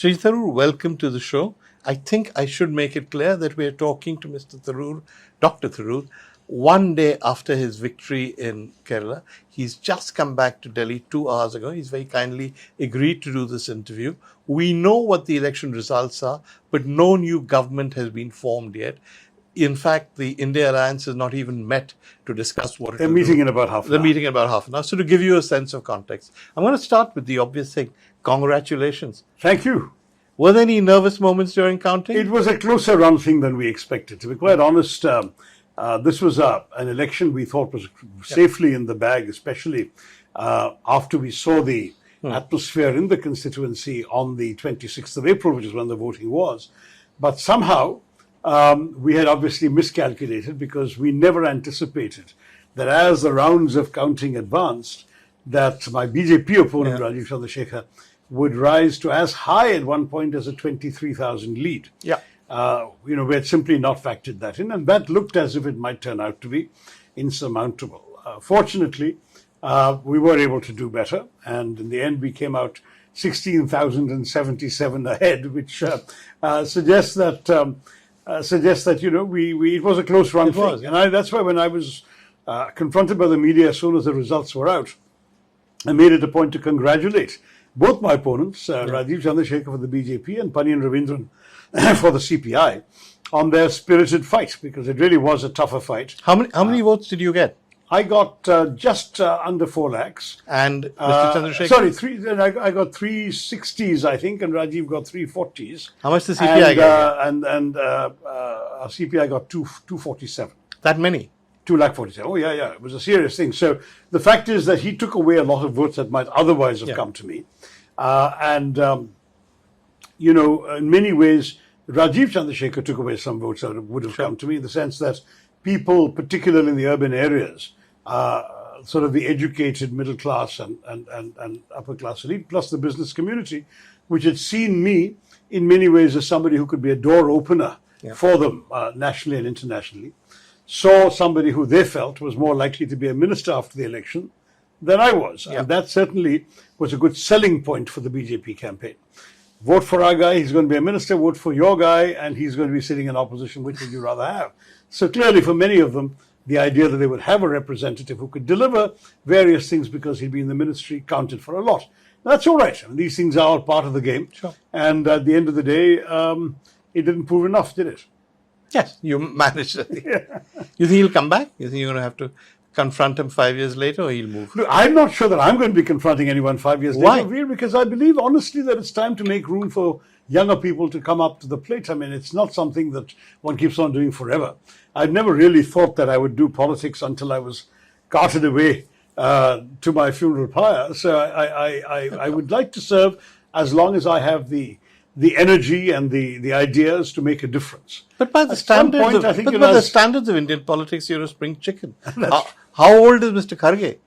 Shashi Tharoor, welcome to the show. I think I should make it clear that we are talking to Mr. Tharoor, Dr. Tharoor, one day after his victory in Kerala. He's just come back to Delhi 2 hours ago. He's very kindly agreed to do this interview. We know what the election results are, but no new government has been formed yet. In fact, the India Alliance has not even met to discuss what They're meeting in about half an hour. They're meeting in about half an hour. So to give you a sense of context, I'm going to start with the obvious thing. Congratulations. Thank you. Were there any nervous moments during counting? It was a closer run thing than we expected. To be quite honest, this was an election we thought was safely in the bag, especially after we saw the atmosphere in the constituency on the 26th of April, which is when the voting was. But somehow, we had obviously miscalculated because we never anticipated that as the rounds of counting advanced, that my BJP opponent, Rajiv Chandrasekhar, would rise to as high at one point as a 23,000 lead. Yeah. We had simply not factored that in, and that looked as if it might turn out to be insurmountable. Fortunately, we were able to do better, and in the end we came out 16,077 ahead, which suggests that it was a close run thing. And that's why when I was confronted by the media as soon as the results were out, I made it a point to congratulate both my opponents, Rajiv Chandrasekhar for the BJP and Pannian Ravindran for the CPI, on their spirited fight, because it really was a tougher fight. How many votes did you get? I got just under 4 lakhs. And Mr. Chandrasekhar? Sorry, I got 360s, I think, and Rajiv got 340s. How much did CPI get? And our CPI got 247. That many? 247. Oh, yeah. It was a serious thing. So the fact is that he took away a lot of votes that might otherwise have come to me. In many ways, Rajiv Chandrasekhar took away some votes that would have come to me, in the sense that people, particularly in the urban areas, sort of the educated middle class and upper class elite, plus the business community, which had seen me in many ways as somebody who could be a door opener for them nationally and internationally, saw somebody who they felt was more likely to be a minister after the election than I was. And that certainly was a good selling point for the BJP campaign. Vote for our guy, he's going to be a minister. Vote for your guy, and he's going to be sitting in opposition. Which would you rather have? So clearly, for many of them, the idea that they would have a representative who could deliver various things because he'd be in the ministry counted for a lot. That's all right. I mean, these things are all part of the game. Sure. And at the end of the day, it didn't prove enough, did it? Yes, you managed it. You think he'll come back? You think you're going to have to confront him 5 years later, or he'll move? Look, I'm not sure that I'm going to be confronting anyone 5 years later. Why? Because I believe, honestly, that it's time to make room for younger people to come up to the plate. I mean, it's not something that one keeps on doing forever. I've never really thought that I would do politics until I was carted away to my funeral pyre. So I would like to serve as long as I have the energy and the ideas to make a difference. But by the standards of Indian politics, you're a spring chicken. How old is Mr. Kharge?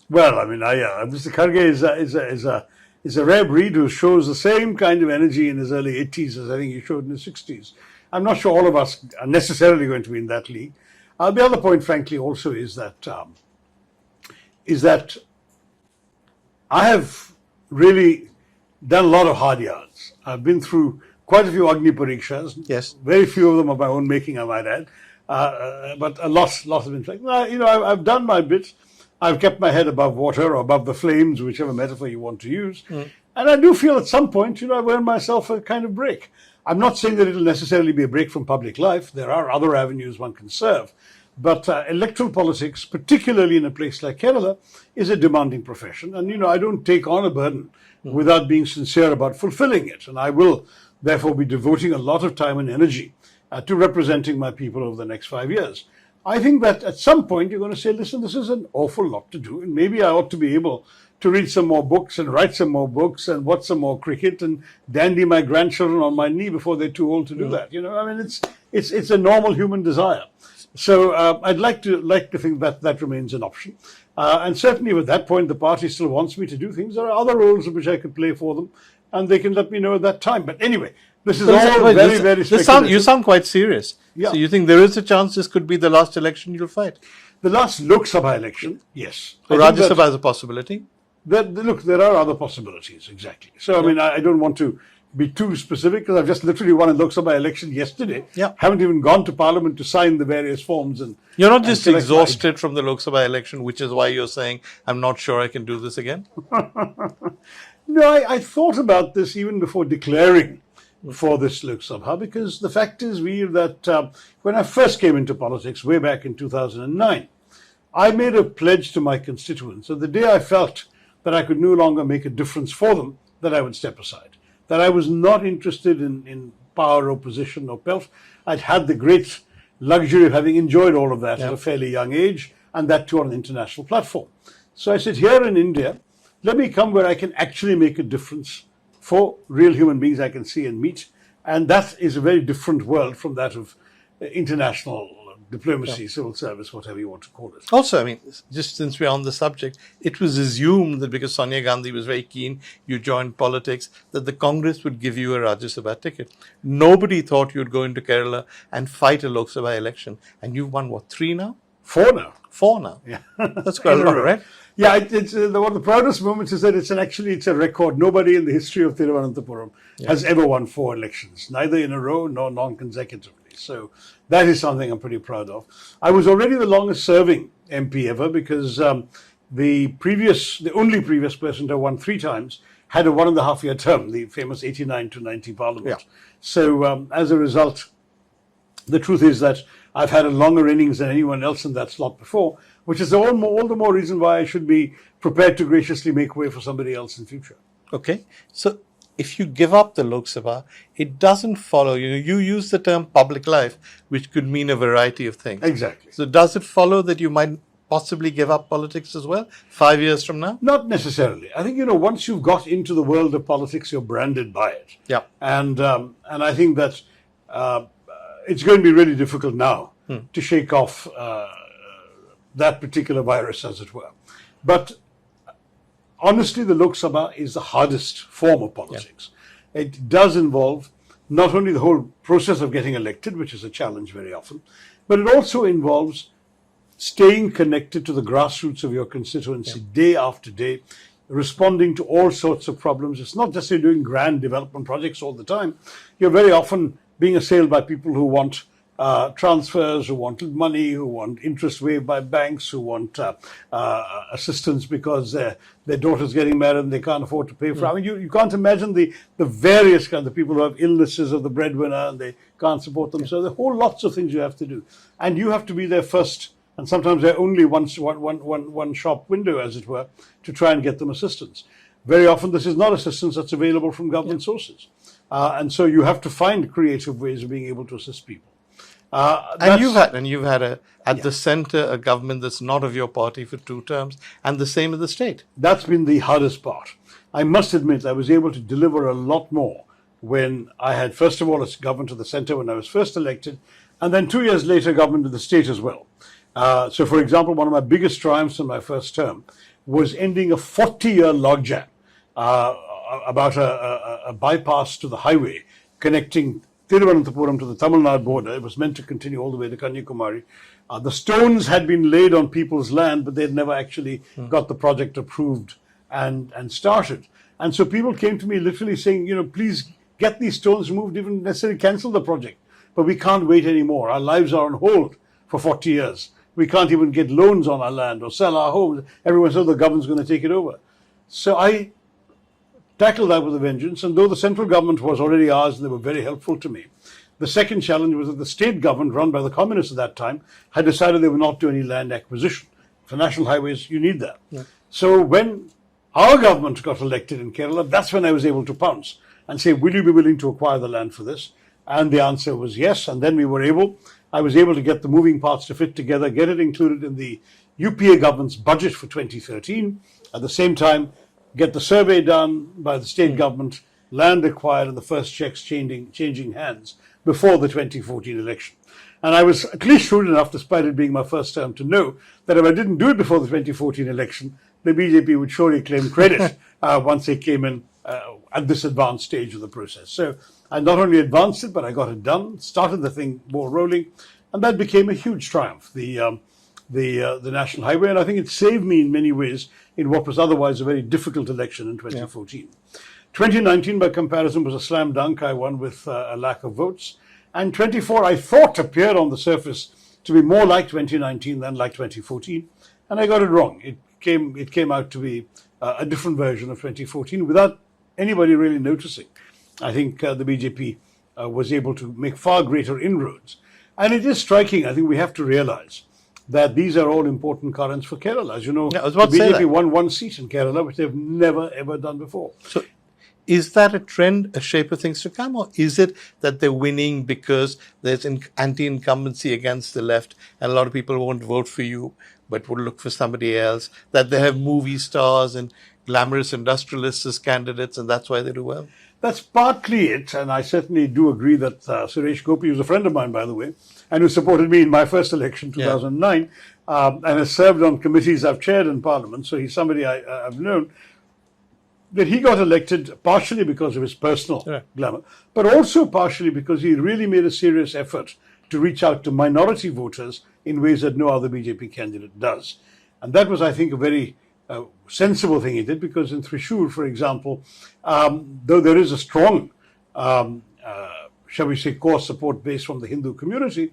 Well, I mean, Mr. Kharge is a rare breed who shows the same kind of energy in his early 80s as I think he showed in his 60s. I'm not sure all of us are necessarily going to be in that league. The other point, frankly, also is that I have really done a lot of hard yards. I've been through quite a few Agni Parikshas. Yes. Very few of them of my own making, I might add. But a lot have been like, I've done my bit. I've kept my head above water or above the flames, whichever metaphor you want to use. And I do feel at some point, I've earned myself a kind of break. I'm not saying that it'll necessarily be a break from public life. There are other avenues one can serve. But electoral politics, particularly in a place like Kerala, is a demanding profession. And, I don't take on a burden without being sincere about fulfilling it. And I will, therefore, be devoting a lot of time and energy to representing my people over the next 5 years. I think that at some point you're going to say, listen, this is an awful lot to do. And maybe I ought to be able to read some more books and write some more books and watch some more cricket and dandy my grandchildren on my knee before they're too old to do that. It's a normal human desire. So I'd like to think that remains an option. And certainly at that point, the party still wants me to do things. There are other roles which I could play for them, and they can let me know at that time. But anyway, this is all very speculative. You sound quite serious. Yeah. So you think there is a chance this could be the last election you'll fight? The last Lok Sabha election, yes. So Rajya Sabha is a possibility? Look, there are other possibilities, exactly. So, I mean, I don't want to be too specific because I've just literally won a Lok Sabha election yesterday. Yeah. Haven't even gone to Parliament to sign the various forms. And You're not just collect my- exhausted from the Lok Sabha election, which is why you're saying, I'm not sure I can do this again? No, I thought about this even before declaring for this Lok Sabha, because the fact is, Veer, that when I first came into politics way back in 2009, I made a pledge to my constituents that the day I felt that I could no longer make a difference for them, that I would step aside, that I was not interested in power or position or pelf. I'd had the great luxury of having enjoyed all of that at a fairly young age, and that too on an international platform. So I said, here in India, let me come where I can actually make a difference for real human beings I can see and meet. And that is a very different world from that of international diplomacy, civil service, whatever you want to call it. Also, I mean, just since we're on the subject, it was assumed that because Sonia Gandhi was very keen, you joined politics, that the Congress would give you a Rajya Sabha ticket. Nobody thought you'd go into Kerala and fight a Lok Sabha election. And you've won, what, 3 now? 4 now. 4 now. Yeah. That's quite a lot, right? Yeah, it's one of the proudest moments is that it's a record. Nobody in the history of Thiruvananthapuram has ever won 4 elections, neither in a row nor non-consecutively. So that is something I'm pretty proud of. I was already the longest serving MP ever because the only previous person to have won 3 times had a 1.5-year term, the famous 89 to 90 Parliament. Yeah. So as a result, the truth is that I've had a longer innings than anyone else in that slot before, which is all the more reason why I should be prepared to graciously make way for somebody else in future. Okay. So if you give up the Lok Sabha, it doesn't follow. You use the term public life, which could mean a variety of things. Exactly. So does it follow that you might possibly give up politics as well 5 years from now? Not necessarily. I think, once you've got into the world of politics, you're branded by it. Yeah. And I think that it's going to be really difficult now to shake off that particular virus, as it were. But honestly, the Lok Sabha is the hardest form of politics. Yeah. It does involve not only the whole process of getting elected, which is a challenge very often, but it also involves staying connected to the grassroots of your constituency day after day, responding to all sorts of problems. It's not just you're doing grand development projects all the time. You're very often being assailed by people who want transfers, who want money, who want interest waived by banks, who want assistance because their daughter's getting married and they can't afford to pay for it. I mean, you can't imagine the various kinds of people who have illnesses of the breadwinner and they can't support them. So there are whole lots of things you have to do. And you have to be there first, and sometimes they're only one shop window, as it were, to try and get them assistance. Very often this is not assistance that's available from government sources. And so you have to find creative ways of being able to assist people. And you've had at the center a government that's not of your party for 2 terms, and the same at the state. That's been the hardest part. I must admit I was able to deliver a lot more when I had, first of all, a government of the center when I was first elected, and then 2 years later, government of the state as well. So, for example, one of my biggest triumphs in my first term was ending a 40-year logjam about a bypass to the highway connecting Thiruvananthapuram to the Tamil Nadu border. It was meant to continue all the way to Kanyakumari. The stones had been laid on people's land, but they'd never actually got the project approved and started. And so people came to me literally saying, please get these stones removed, even necessarily cancel the project. But we can't wait anymore. Our lives are on hold for 40 years. We can't even get loans on our land or sell our homes. Everyone said the government's going to take it over. So I tackled that with a vengeance, and though the central government was already ours and they were very helpful to me, the second challenge was that the state government, run by the communists at that time, had decided they would not do any land acquisition. For national highways, you need that. Yeah. So when our government got elected in Kerala, that's when I was able to pounce and say, will you be willing to acquire the land for this? And the answer was yes, and then I was able to get the moving parts to fit together, get it included in the UPA government's budget for 2013, at the same time, get the survey done by the state government, land acquired, and the first checks changing hands before the 2014 election. And I was at least shrewd enough, despite it being my first term, to know that if I didn't do it before the 2014 election, the BJP would surely claim credit once they came in at this advanced stage of the process. So I not only advanced it, but I got it done, started the thing ball rolling, and that became a huge triumph, the national highway. And I think it saved me in many ways in what was otherwise a very difficult election in 2014. Yeah. 2019, by comparison, was a slam dunk. I won with a lack of votes. And 24, I thought, appeared on the surface to be more like 2019 than like 2014. And I got it wrong. It came out to be a different version of 2014 without anybody really noticing. I think the BJP was able to make far greater inroads. And it is striking. I think we have to realize that these are all important currents for Kerala. As you know, Yeah, the BJP won one seat in Kerala, which they've never, ever done before. So is that a trend, a shape of things to come, or is it that they're winning because there's anti-incumbency against the left and a lot of people won't vote for you but would look for somebody else, that they have movie stars and glamorous industrialists as candidates and that's why they do well? That's partly it, and I certainly do agree that Suresh Gopi, who's a friend of mine, by the way, and who supported me in my first election, 2009, and has served on committees I've chaired in Parliament, so he's somebody I've known, that he got elected partially because of his personal glamour, but also partially because he really made a serious effort to reach out to minority voters in ways that no other BJP candidate does. And that was, I think, a very sensible thing he did, because in Thrissur, for example, though there is a strong, shall we say, core support base from the Hindu community,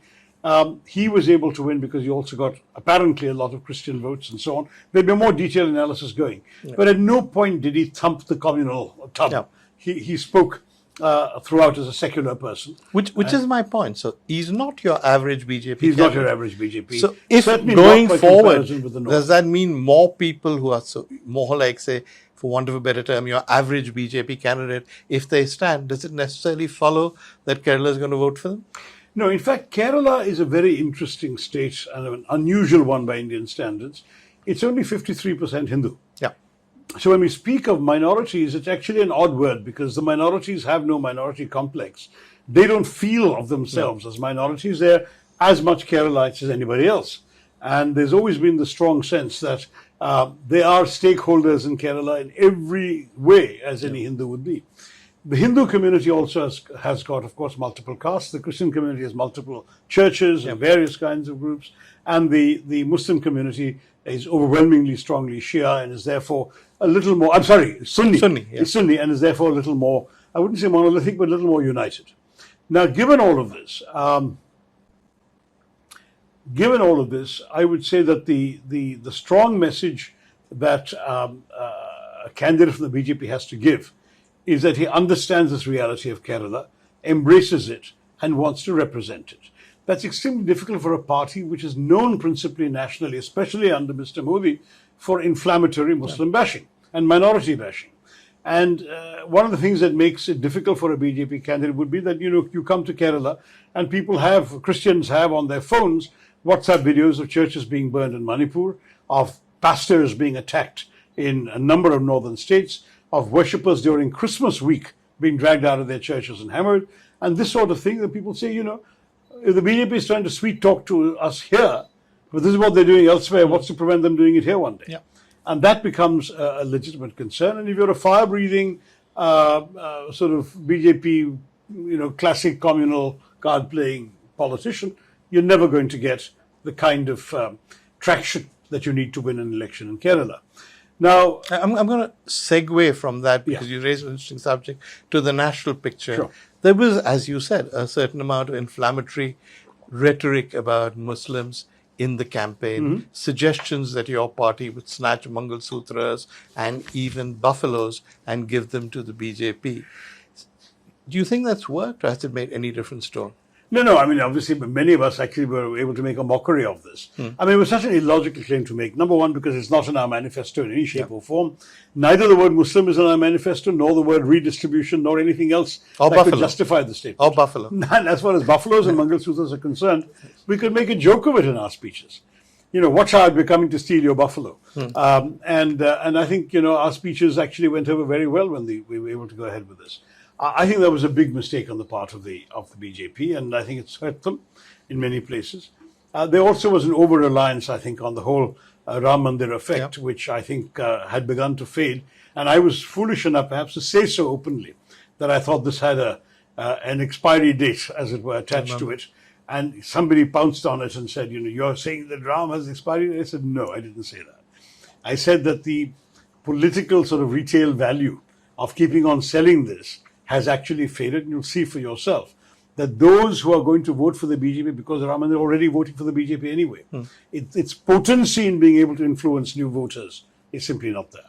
he was able to win because he also got apparently a lot of Christian votes and so on. There'll be more detailed analysis going. Yeah. But at no point did he thump the communal tub. Yeah. He spoke throughout as a secular person. Which is my point. So he's not your average BJP He's not your average BJP. So if going forward, does that mean more people who are more like, say, for want of a better term, your average BJP candidate, if they stand, does it necessarily follow that Kerala is going to vote for them? No, in fact, Kerala is a very interesting state and an unusual one by Indian standards. It's only 53% Hindu. Yeah. So when we speak of minorities, it's actually an odd word because the minorities have no minority complex. They don't feel of themselves as minorities. They're as much Keralites as anybody else. And there's always been the strong sense that they are stakeholders in Kerala in every way as any Hindu would be. The Hindu community also has got, of course, multiple castes. The Christian community has multiple churches and various kinds of groups. And the Muslim community is overwhelmingly strongly Shia and is therefore a little more, Sunni. Is Sunni and is therefore a little more, I wouldn't say monolithic, but a little more united. Now, given all of this, I would say that the strong message that a candidate from the BJP has to give is that he understands this reality of Kerala, embraces it, and wants to represent it. That's extremely difficult for a party which is known principally nationally, especially under Mr. Modi, for inflammatory Muslim bashing and minority bashing. And one of the things that makes it difficult for a BJP candidate would be that, you come to Kerala and Christians have on their phones WhatsApp videos of churches being burned in Manipur, of pastors being attacked in a number of northern states, of worshippers during Christmas week being dragged out of their churches and hammered, and this sort of thing that people say, if the BJP is trying to sweet talk to us here, but this is what they're doing elsewhere, what's to prevent them doing it here one day? Yeah. And that becomes a legitimate concern. And if you're a fire-breathing sort of BJP, classic communal card-playing politician, you're never going to get the kind of traction that you need to win an election in Kerala. Now, I'm going to segue from that because you raised an interesting subject to the national picture. Sure. There was, as you said, a certain amount of inflammatory rhetoric about Muslims in the campaign, suggestions that your party would snatch Mangal Sutras and even buffaloes and give them to the BJP. Do you think that's worked, or has it made any difference to all? No. I mean, obviously, many of us actually were able to make a mockery of this. I mean, it was such an illogical claim to make. Number one, because it's not in our manifesto in any shape or form. Neither the word Muslim is in our manifesto, nor the word redistribution, nor anything else could justify the statement. Or buffalo. And as far as buffaloes and Mangal Sutras are concerned, we could make a joke of it in our speeches. Watch out, we're coming to steal your buffalo. And I think, our speeches actually went over very well when we were able to go ahead with this. I think that was a big mistake on the part of the BJP, and I think it's hurt them in many places. There also was an over-reliance, I think, on the whole Ram Mandir effect, which I think had begun to fade. And I was foolish enough, perhaps, to say so openly, that I thought this had an expiry date, as it were, attached to it. And somebody pounced on it and said, you're saying that Ram has expiry date? I said, no, I didn't say that. I said that the political sort of retail value of keeping on selling this has actually faded. And you'll see for yourself that those who are going to vote for the BJP because Raman, they're already voting for the BJP anyway. Its potency in being able to influence new voters is simply not there.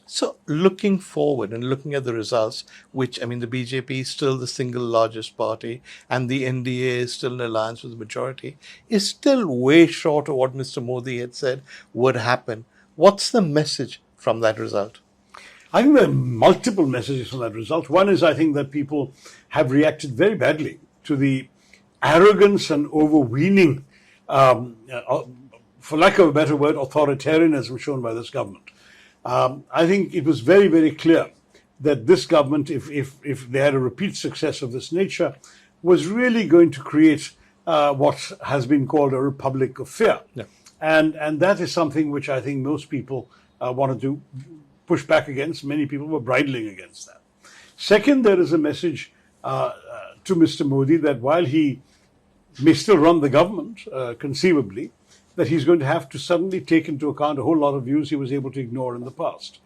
So looking forward and looking at the results, which, I mean, the BJP is still the single largest party and the NDA is still in alliance with the majority, is still way short of what Mr. Modi had said would happen. What's the message from that result? I think there are multiple messages from that result. One is, I think that people have reacted very badly to the arrogance and overweening, for lack of a better word, authoritarianism shown by this government. I think it was very, very clear that this government, if they had a repeat success of this nature, was really going to create what has been called a republic of fear. Yeah. And that is something which I think most people wanted to push back against. Many people were bridling against that. Second, there is a message to Mr. Modi that while he may still run the government, conceivably, that he's going to have to suddenly take into account a whole lot of views he was able to ignore in the past.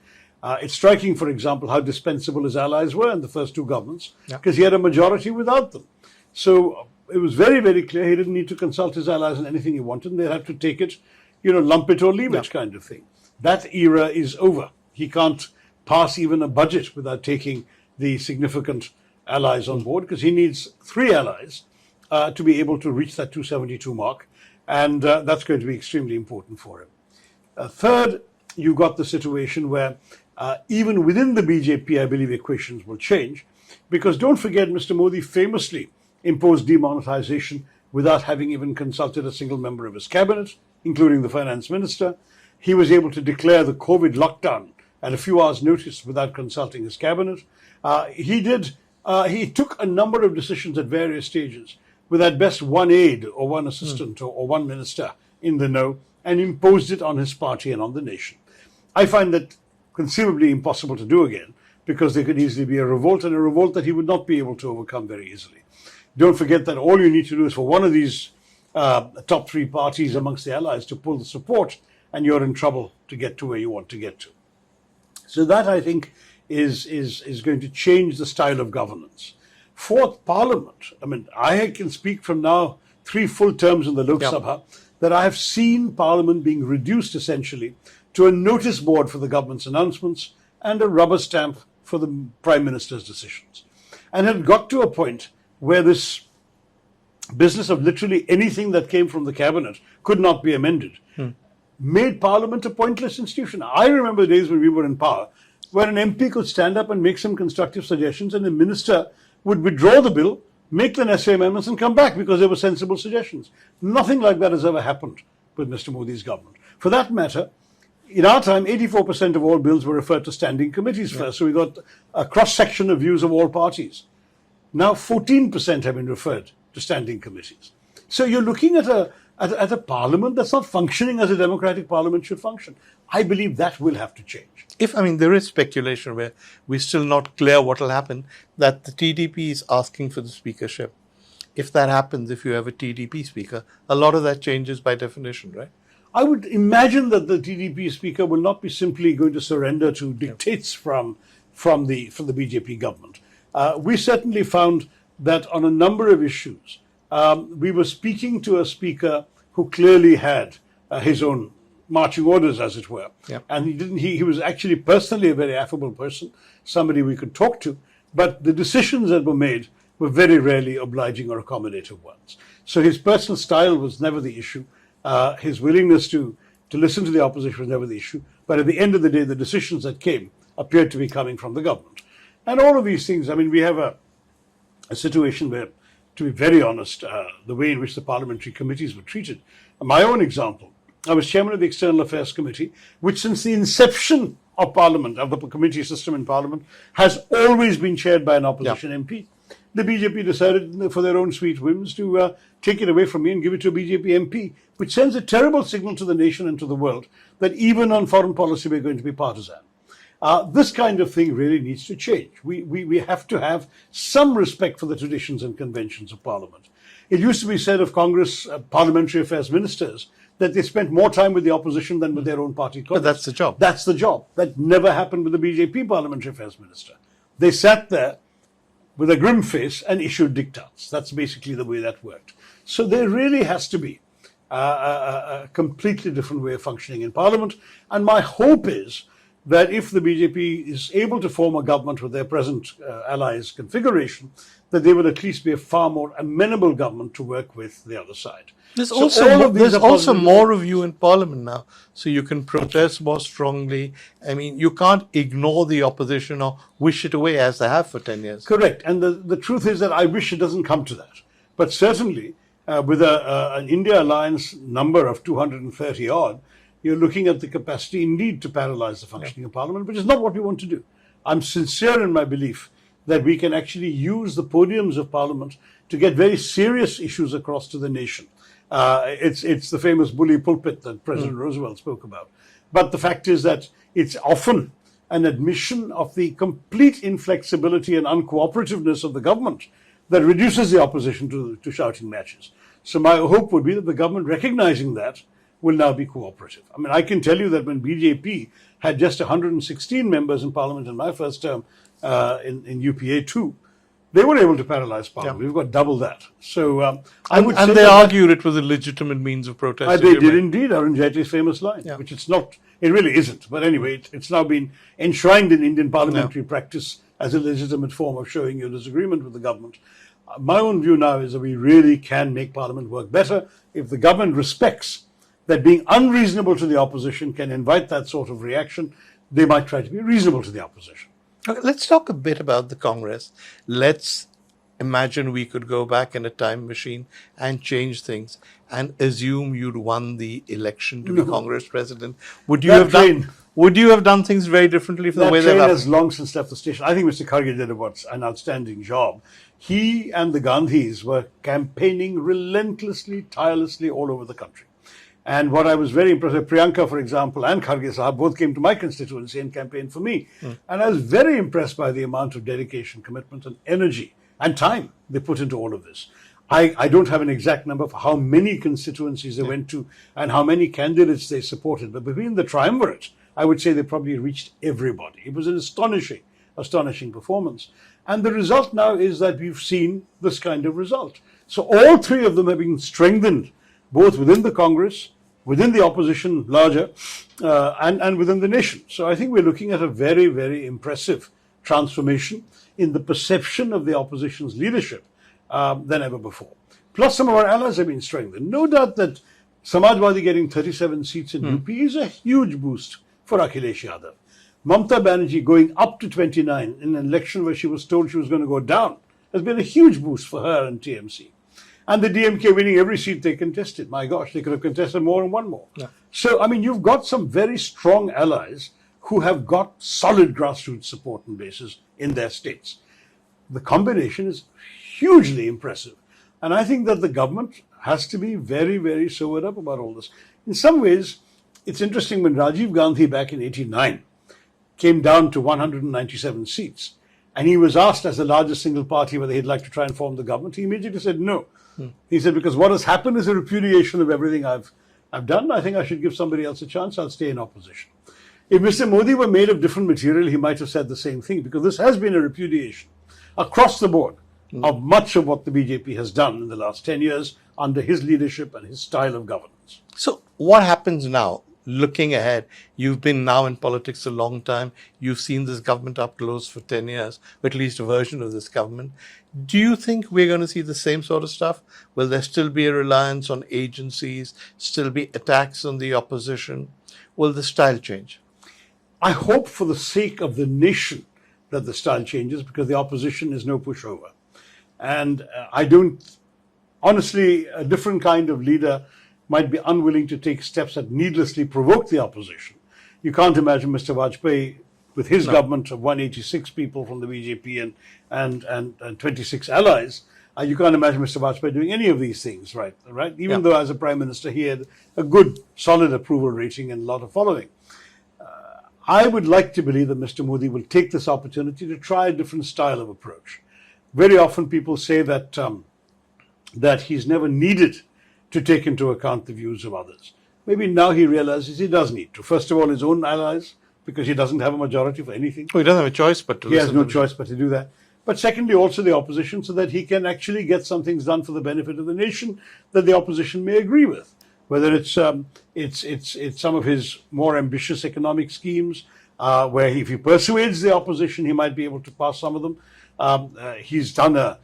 It's striking, for example, how dispensable his allies were in the first two governments, because he had a majority without them. So it was very, very clear he didn't need to consult his allies on anything he wanted. They'd have to take it, lump it or leave it kind of thing. That era is over. He can't pass even a budget without taking the significant allies on board, because he needs 3 allies to be able to reach that 272 mark. And that's going to be extremely important for him. Third, you've got the situation where even within the BJP, I believe equations will change, because don't forget, Mr. Modi famously imposed demonetization without having even consulted a single member of his cabinet, including the finance minister. He was able to declare the COVID lockdown at a few hours' notice without consulting his cabinet. He took a number of decisions at various stages with at best one aide or one assistant or one minister in the know, and imposed it on his party and on the nation. I find that conceivably impossible to do again, because there could easily be a revolt, and a revolt that he would not be able to overcome very easily. Don't forget that all you need to do is for one of these top 3 parties amongst the allies to pull the support, and you're in trouble to get to where you want to get to. So that, I think, is going to change the style of governance. Fourth, Parliament. I mean, I can speak from now 3 full terms in the Lok Sabha that I have seen Parliament being reduced essentially to a notice board for the government's announcements and a rubber stamp for the Prime Minister's decisions. And had got to a point where this business of literally anything that came from the cabinet could not be amended, made Parliament a pointless institution. I remember days when we were in power, where an MP could stand up and make some constructive suggestions, and the minister would withdraw the bill, make the necessary amendments, and come back because they were sensible suggestions. Nothing like that has ever happened with Mr. Modi's government. For that matter, in our time, 84% of all bills were referred to standing committees first, so we got a cross-section of views of all parties. Now 14% have been referred to standing committees. So you're looking at a parliament that's not functioning as a democratic parliament should function. I believe that will have to change. There is speculation where we're still not clear what will happen, that the TDP is asking for the speakership. If that happens, if you have a TDP speaker, a lot of that changes by definition, right? I would imagine that the TDP speaker will not be simply going to surrender to dictates from the BJP government. We certainly found that on a number of issues, we were speaking to a speaker who clearly had his own marching orders, as it were. Yep. And he was actually personally a very affable person, somebody we could talk to, but the decisions that were made were very rarely obliging or accommodative ones. So his personal style was never the issue. His willingness to listen to the opposition was never the issue. But at the end of the day, the decisions that came appeared to be coming from the government. And all of these things, I mean, we have a situation where, to be very honest, the way in which the parliamentary committees were treated. My own example, I was chairman of the External Affairs Committee, which since the inception of Parliament, of the committee system in Parliament, has always been chaired by an opposition MP. The BJP decided, for their own sweet whims, to take it away from me and give it to a BJP MP, which sends a terrible signal to the nation and to the world that even on foreign policy we're going to be partisan. This kind of thing really needs to change. We have to have some respect for the traditions and conventions of Parliament. It used to be said of Congress parliamentary affairs ministers that they spent more time with the opposition than with their own party colleagues. But that's the job. That's the job. That never happened with the BJP parliamentary affairs minister. They sat there with a grim face and issued diktats. That's basically the way that worked. So there really has to be a completely different way of functioning in Parliament. And my hope is that if the BJP is able to form a government with their present allies configuration, that they will at least be a far more amenable government to work with the other side. There's So also, all of these there's are also positive. more of you in Parliament now, so you can protest more strongly. I mean, you can't ignore the opposition or wish it away as they have for 10 years. Correct. And the truth is that I wish it doesn't come to that. But certainly, with an India alliance number of 230 odd, you're looking at the capacity indeed to paralyze the functioning of Parliament, which is not what we want to do. I'm sincere in my belief that we can actually use the podiums of Parliament to get very serious issues across to the nation. It's the famous bully pulpit that President Roosevelt spoke about. But the fact is that it's often an admission of the complete inflexibility and uncooperativeness of the government that reduces the opposition to shouting matches. So my hope would be that the government, recognizing that, will now be cooperative. I mean, I can tell you that when BJP had just 116 members in Parliament in my first term in UPA 2, they were able to paralyze Parliament. We've got double that. So I would say And they argued it was a legitimate means of protest. they did indeed, Arun Jaitley's famous line, which it's not, it really isn't. But anyway, it's now been enshrined in Indian parliamentary practice as a legitimate form of showing your disagreement with the government. My own view now is that we really can make Parliament work better if the government respects that being unreasonable to the opposition can invite that sort of reaction. They might try to be reasonable to the opposition. Okay, let's talk a bit about the Congress. Let's imagine we could go back in a time machine and change things and assume you'd won the election to be Congress president. Would you have done things very differently from the way that train they've has long since left the station. I think Mr. Kharge did an outstanding job. He and the Gandhis were campaigning relentlessly, tirelessly all over the country. And what I was very impressed with, Priyanka, for example, and Kharge Sahab both came to my constituency and campaigned for me. And I was very impressed by the amount of dedication, commitment, and energy and time they put into all of this. I don't have an exact number for how many constituencies they went to and how many candidates they supported. But between the triumvirate, I would say they probably reached everybody. It was an astonishing performance. And the result now is that we've seen this kind of result. So all three of them have been strengthened, both within the Congress, within the opposition larger, and within the nation. So I think we're looking at a very, very impressive transformation in the perception of the opposition's leadership than ever before. Plus, some of our allies have been strengthened. No doubt that Samajwadi getting 37 seats in UP is a huge boost for Akhilesh Yadav. Mamata Banerjee going up to 29 in an election where she was told she was going to go down has been a huge boost for her and TMC. And the DMK winning every seat they contested. My gosh, they could have contested more and one more. So, I mean, you've got some very strong allies who have got solid grassroots support and bases in their states. The combination is hugely impressive. And I think that the government has to be very, very sobered up about all this. In some ways, it's interesting when Rajiv Gandhi back in 89 came down to 197 seats, and he was asked as the largest single party whether he'd like to try and form the government, he immediately said no. He said, because what has happened is a repudiation of everything I've done. I think I should give somebody else a chance. I'll stay in opposition. If Mr. Modi were made of different material, he might have said the same thing, because this has been a repudiation across the board of much of what the BJP has done in the last 10 years under his leadership and his style of governance. So what happens now? Looking ahead, you've been now in politics a long time. You've seen this government up close for 10 years, or at least a version of this government. Do you think we're going to see the same sort of stuff? Will there still be a reliance on agencies, still be attacks on the opposition? Will the style change? I hope for the sake of the nation that the style changes, because the opposition is no pushover. And I don't, honestly, a different kind of leader might be unwilling to take steps that needlessly provoke the opposition. You can't imagine Mr. Vajpayee with his government of 186 people from the BJP and 26 allies. You can't imagine Mr. Vajpayee doing any of these things, right? Even though as a prime minister he had a good, solid approval rating and a lot of following. I would like to believe that Mr. Modi will take this opportunity to try a different style of approach. Very often people say that that he's never needed to take into account the views of others. Maybe now he realizes he does need to. First of all, his own allies, because he doesn't have a majority for anything. Oh, he doesn't have a choice but to He has listen no to them. choice but to do that. But secondly, also the opposition, so that he can actually get some things done for the benefit of the nation that the opposition may agree with. Whether it's some of his more ambitious economic schemes, where if he persuades the opposition, he might be able to pass some of them. He's done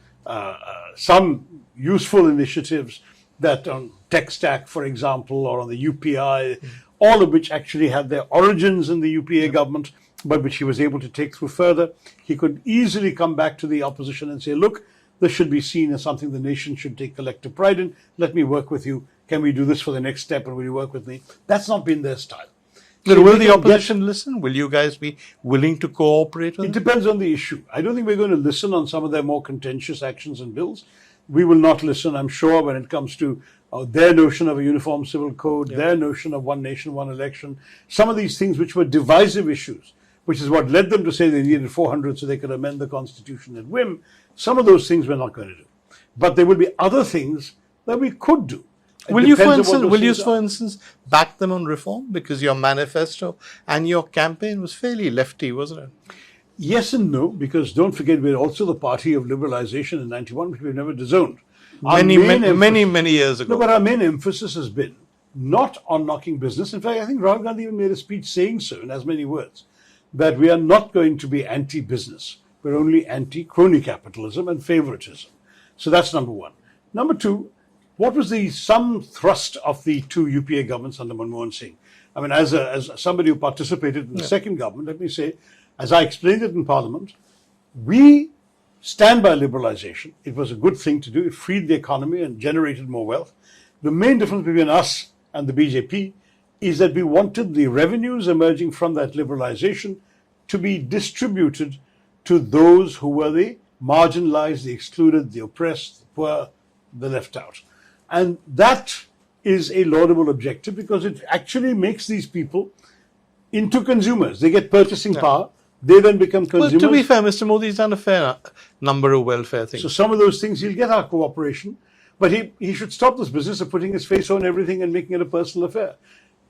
some useful initiatives that on tech stack, for example, or on the UPI, all of which actually had their origins in the UPA government, but which he was able to take through further. He could easily come back to the opposition and say, look, this should be seen as something the nation should take collective pride in. Let me work with you. Can we do this for the next step, and will you work with me? That's not been their style. But will the opposition listen? Will you guys be willing to cooperate with It them? depends on the issue. I don't think we're going to listen on some of their more contentious actions and bills. We will not listen, I'm sure, when it comes to their notion of a uniform civil code, their notion of one nation, one election, some of these things which were divisive issues, which is what led them to say they needed 400 so they could amend the constitution at whim. Some of those things we're not going to do. But there will be other things that we could do. Will you, for instance, back them on reform? Because your manifesto and your campaign was fairly lefty, wasn't it? Yes and no, because don't forget, we're also the party of liberalization in 91, which we've never disowned. Many years ago. No, but our main emphasis has been not on knocking business. In fact, I think Rahul Gandhi even made a speech saying so in as many words, that we are not going to be anti-business. We're only anti-crony capitalism and favoritism. So that's number one. Number two, what was some thrust of the two UPA governments under Manmohan Singh? I mean, as somebody who participated in the second government, let me say, as I explained it in Parliament, we stand by liberalization. It was a good thing to do. It freed the economy and generated more wealth. The main difference between us and the BJP is that we wanted the revenues emerging from that liberalization to be distributed to those who were the marginalized, the excluded, the oppressed, the poor, the left out. And that is a laudable objective because it actually makes these people into consumers. They get purchasing power. They then become consumers. Well, to be fair, Mr. Modi's done a fair number of welfare things. So some of those things he'll get our cooperation, but he should stop this business of putting his face on everything and making it a personal affair.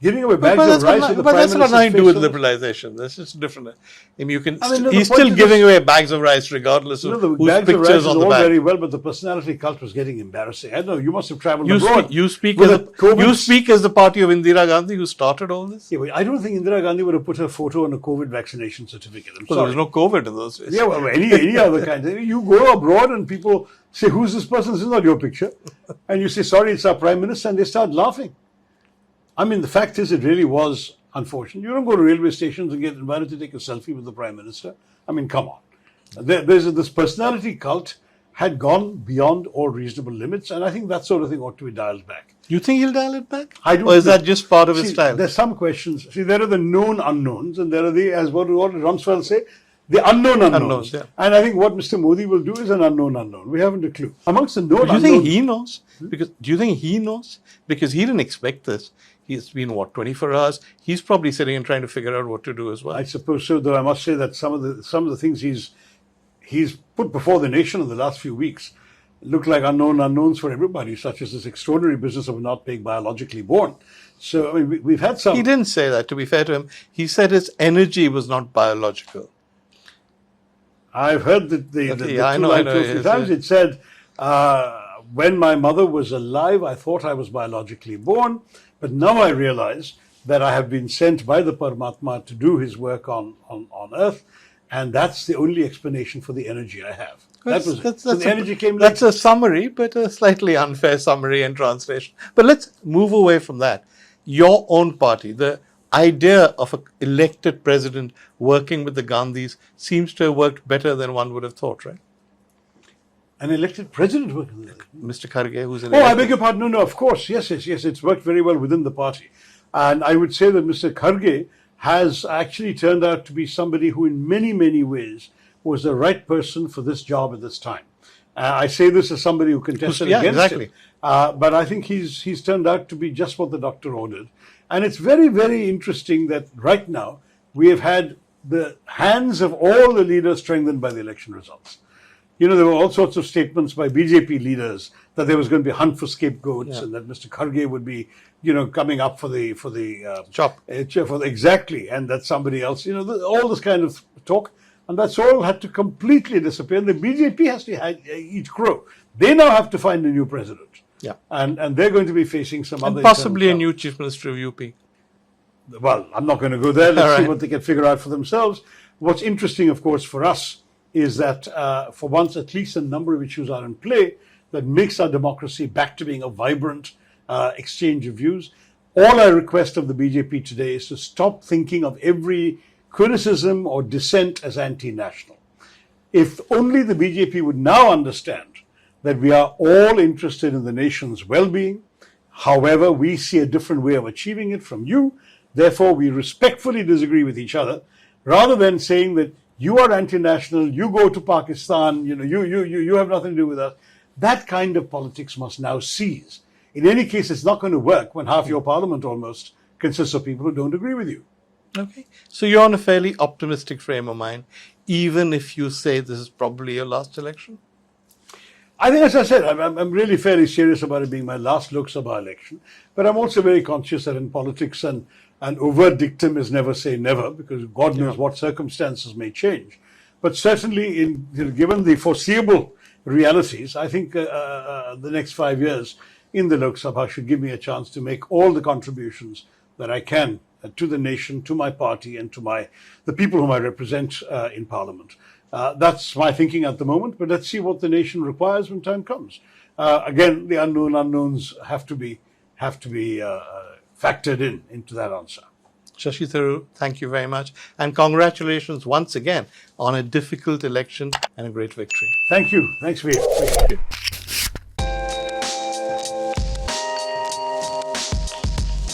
Giving away bags of rice with the Prime Minister's But that's got nothing to do with face on it. liberalization. That's just different. I mean, no, he's the point still is giving away bags of rice regardless of the whose bags of rice pictures is on the all bag. very well, but the personality cult was getting embarrassing. I don't know, you must have traveled abroad. You speak With as the COVID you speak as the party of Indira Gandhi who started all this? Yeah, but I don't think Indira Gandhi would have put her photo on a COVID vaccination certificate. I'm Well, there sorry. was no COVID in those days. Yeah, well, any other kind. You go abroad and people say, who's this person? This is not your picture. And you say, sorry, it's our Prime Minister, and they start laughing. I mean, the fact is, it really was unfortunate. You don't go to railway stations and get invited to take a selfie with the Prime Minister. I mean, come on. This personality cult had gone beyond all reasonable limits, and I think that sort of thing ought to be dialed back. You think he'll dial it back? I don't or is think- that just part of his style? There's some questions. See, there are the known unknowns, and there are the, as what did Rumsfeld say, the unknown unknowns. Unknowns, yeah. And I think what Mr. Modi will do is an unknown unknown. We haven't a clue. Amongst the known Do you unknowns, think he knows? Do you think he knows? Because he didn't expect this. He's been, 24 hours? He's probably sitting and trying to figure out what to do as well. I suppose so, though I must say that some of the things he's put before the nation in the last few weeks look like unknown unknowns for everybody, such as this extraordinary business of not being biologically born. So, I mean, we've had some... He didn't say that, to be fair to him. He said his energy was not biological. I've heard that I know, few times it said, when my mother was alive, I thought I was biologically born, but now I realize that I have been sent by the Paramatma to do his work on Earth, and that's the only explanation for the energy I have. The energy came later. That's a summary, but a slightly unfair summary and translation. But let's move away from that. Your own party, the idea of an elected president working with the Gandhis seems to have worked better than one would have thought, right? An elected president working with them. Mr. Kharge, who's an Oh, I beg your pardon. No, of course. Yes, it's worked very well within the party. And I would say that Mr. Kharge has actually turned out to be somebody who in many, many ways was the right person for this job at this time. I say this as somebody who contested against him. But I think he's turned out to be just what the doctor ordered. And it's very, very interesting that right now we have had the hands of all the leaders strengthened by the election results. You know, there were all sorts of statements by BJP leaders that there was going to be a hunt for scapegoats, and that Mr. Kharge would be, coming up for the Chop. Exactly, and that somebody else, all this kind of talk, and that's all had to completely disappear. The BJP has to eat crow. They now have to find a new president. Yeah. And they're going to be facing some other... And possibly a new chief minister of UP. Well, I'm not going to go there. Let's see right. what they can figure out for themselves. What's interesting, of course, for us is that for once, at least a number of issues are in play that makes our democracy back to being a vibrant exchange of views. All I request of the BJP today is to stop thinking of every criticism or dissent as anti-national. If only the BJP would now understand that we are all interested in the nation's well-being. However, we see a different way of achieving it from you. Therefore, we respectfully disagree with each other, rather than saying that you are anti-national, you go to Pakistan, you have nothing to do with us. That kind of politics must now cease. In any case, it's not going to work when half your parliament almost consists of people who don't agree with you. Okay. So you're on a fairly optimistic frame of mind, even if you say this is probably your last election? I think, as I said, I'm really fairly serious about it being my last Lok Sabha election. But I'm also very conscious that in politics, an overt dictum is never say never, because God knows what circumstances may change. But certainly, given the foreseeable realities, I think the next 5 years in the Lok Sabha should give me a chance to make all the contributions that I can to the nation, to my party, and to the people whom I represent in Parliament. That's my thinking at the moment, but let's see what the nation requires when time comes. Again, the unknowns have to be factored into that answer. Shashi Tharoor, thank you very much. And congratulations once again on a difficult election and a great victory. Thank you. Thanks, Vir.